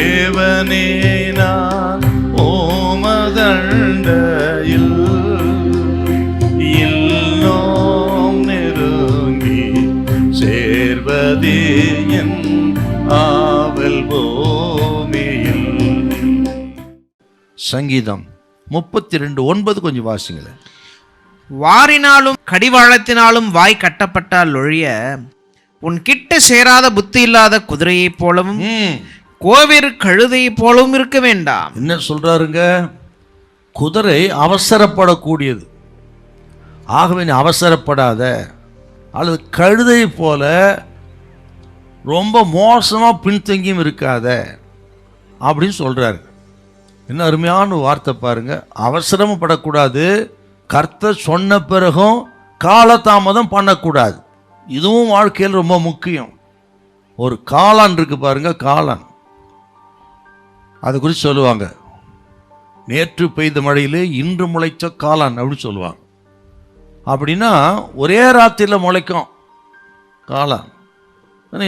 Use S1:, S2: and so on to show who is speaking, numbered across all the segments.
S1: தேவனே நான் ஓமதண்டையில் இன்னும் நெருங்கி சேர்வதே என் ஆவல் பூமியில்.
S2: சங்கீதம் 32:9 கொஞ்சம் வாசிங்களேன்.
S3: வாரினாலும் கடிவாளத்தினாலும் வாய் கட்டப்பட்டால் ஒழிய உன் கிட்ட சேராத புத்தி இல்லாத குதிரையைப் போலவும் கோவேறு கழுதையைப் போலவும் இருக்க வேண்டாம்.
S2: என்ன சொல்றாருங்க? குதிரை அவசரப்படக்கூடியது, ஆகவே நீ அவசரப்படாத. அல்லது கழுதை போல ரொம்ப மோசமாக பின்தங்கியும் இருக்காத அப்படின்னு சொல்றாரு. என்ன அருமையான வார்த்தை பாருங்க. அவசரமும் படக்கூடாது, கர்த்தர் சொன்ன பிறகும் காலதாமதம் பண்ணக்கூடாது. இதுவும் வாழ்க்கையில் ரொம்ப முக்கியம். ஒரு காளான் இருக்கு பாருங்க, காளான், அது குறித்து சொல்லுவாங்க. நேற்று பெய்த மழையிலே இன்று முளைச்ச காளான் அப்படின்னு சொல்லுவாங்க. அப்படின்னா ஒரே ராத்திரியில் முளைக்கும் காளான்,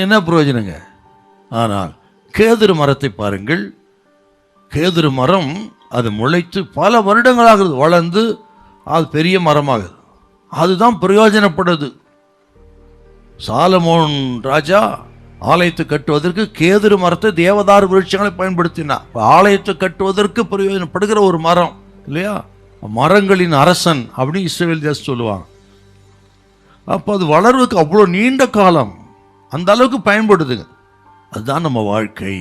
S2: என்ன பிரயோஜனங்க? ஆனால் கேதுரு மரத்தை பாருங்கள். கேதுரு மரம் அது முளைத்து பல வருடங்களாகிறது, வளர்ந்து அது பெரிய மரமாகுது. அதுதான் பிரயோஜனப்படுது. சாலமோன் ராஜா ஆலயத்தை கட்டுவதற்கு கேதுரு மரத்தை தேவதாரு விருட்சங்களை பயன்படுத்தினார். ஆலயத்தை கட்டுவதற்கு பிரயோஜனப்படுகிற ஒரு மரம் இல்லையா, மரங்களின் அரசன் அப்படின்னு இஸ்ரவேல் தேசம் சொல்லுவாங்க. அப்போ அது வளர்வுக்கு அவ்வளோ நீண்ட காலம் அந்த அளவுக்கு பயன்படுதுங்க. அதுதான் நம்ம வாழ்க்கை.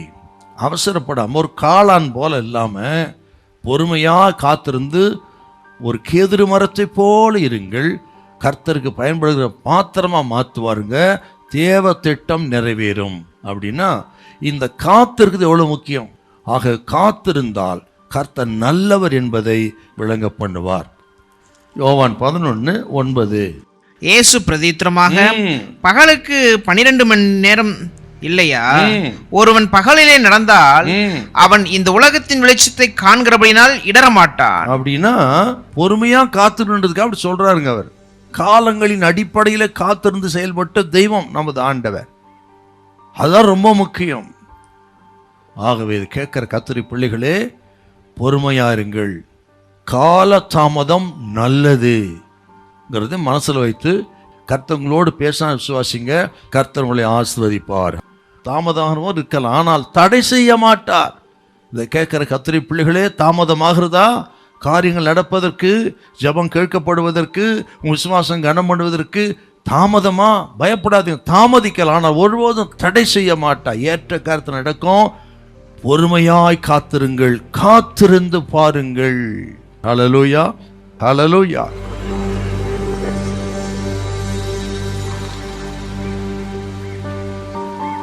S2: அவசரப்படாமல் ஒரு காளான் போல இல்லாமல் பொறுமையாக காத்திருந்து ஒரு கேதுரு மரத்தை போல இருங்கள். கர்த்தருக்கு பயன்படுகிற பாத்திரமாக மாற்றுவாருங்க. தேவ திட்டம் நிறைவேறும். அப்படின்னா இந்த காத்திருக்குது எவ்வளோ முக்கியம். ஆக காத்திருந்தால் கர்த்தர் நல்லவர் என்பதை விளங்க பண்ணுவார். யோவான் 11:9.
S3: இயேசு பிரதித்திரமாக, பகலுக்கு 12 மணி நேரம் இல்லையா? ஒருவன் பகலிலே நடந்தால் அவன் இந்த உலகத்தின் வெளிச்சத்தை காண்கிறபடினால் இடரமாட்டான்.
S2: அப்படின்னா பொறுமையா காத்திருந்ததுக்கு அப்படி சொல்றாருங்க. அவர் காலங்களின் அடிப்படையில காத்திருந்து செயல்பட்ட தெய்வம் நமது ஆண்டவர். அதுதான் ரொம்ப முக்கியம். ஆகவே இது கேட்கிற கர்த்தருடைய பிள்ளைகளே, பொறுமையா இருங்கள். கால தாமதம் நல்லதுங்கிறத மனசில் வைத்து கர்த்தங்களோடு பேச விசுவாசிங்க. கர்த்தர் உங்களை ஆசீர்வதிப்பார். தாமதமாக இருக்கலாம், ஆனால் தடை செய்ய மாட்டார். இதை கேட்கிற கர்த்தருடைய பிள்ளைகளே, தாமதமாகிறதா காரியங்கள் நடப்பதற்கு, ஜெபம் கேட்கப்படுவதற்கு, உங்கள் விசுவாசம் கனம் பண்ணுவதற்கு தாமதமா? பயப்படாதீங்க. தாமதிக்கலாம், ஆனால் ஒருபோதும் தடை செய்ய மாட்டார். ஏற்ற காரியத்தில் நடக்கும். பொறுமையாய் காத்திருங்கள், காத்திருந்து பாருங்கள். ஹல்லேலூயா, ஹல்லேலூயா.